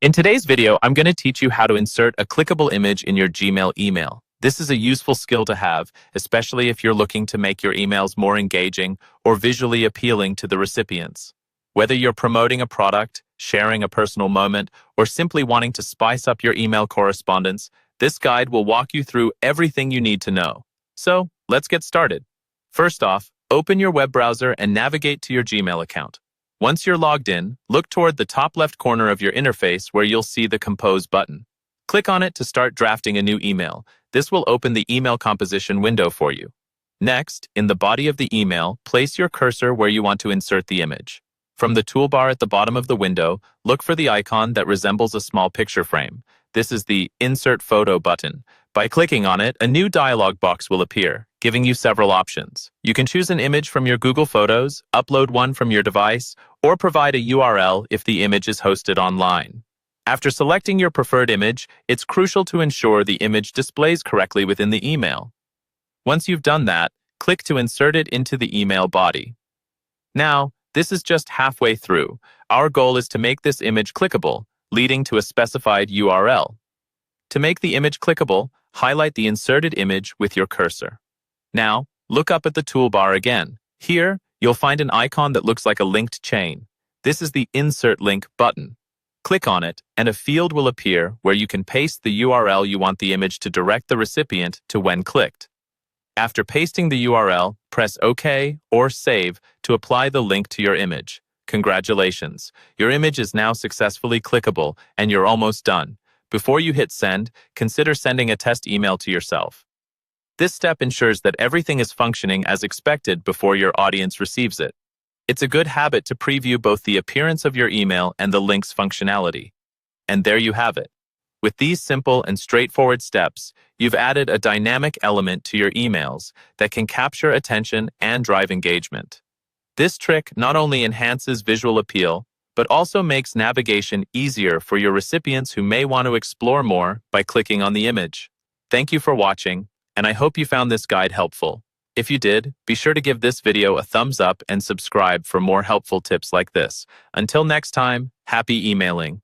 In today's video, I'm going to teach you how to insert a clickable image in your Gmail email. This is a useful skill to have, especially if you're looking to make your emails more engaging or visually appealing to the recipients. Whether you're promoting a product, sharing a personal moment, or simply wanting to spice up your email correspondence, this guide will walk you through everything you need to know. So, let's get started. First off, open your web browser and navigate to your Gmail account. Once you're logged in, look toward the top left corner of your interface where you'll see the Compose button. Click on it to start drafting a new email. This will open the email composition window for you. Next, in the body of the email, place your cursor where you want to insert the image. From the toolbar at the bottom of the window, look for the icon that resembles a small picture frame. This is the Insert Photo button. By clicking on it, a new dialog box will appear, giving you several options. You can choose an image from your Google Photos, upload one from your device, or provide a URL if the image is hosted online. After selecting your preferred image, it's crucial to ensure the image displays correctly within the email. Once you've done that, click to insert it into the email body. Now, this is just halfway through. Our goal is to make this image clickable, leading to a specified URL. To make the image clickable, highlight the inserted image with your cursor. Now, look up at the toolbar again. Here, you'll find an icon that looks like a linked chain. This is the Insert Link button. Click on it, and a field will appear where you can paste the URL you want the image to direct the recipient to when clicked. After pasting the URL, press OK or Save to apply the link to your image. Congratulations! Your image is now successfully clickable, and you're almost done. Before you hit send, consider sending a test email to yourself. This step ensures that everything is functioning as expected before your audience receives it. It's a good habit to preview both the appearance of your email and the link's functionality. And there you have it. With these simple and straightforward steps, you've added a dynamic element to your emails that can capture attention and drive engagement. This trick not only enhances visual appeal, but also makes navigation easier for your recipients who may want to explore more by clicking on the image. Thank you for watching, and I hope you found this guide helpful. If you did, be sure to give this video a thumbs up and subscribe for more helpful tips like this. Until next time, happy emailing.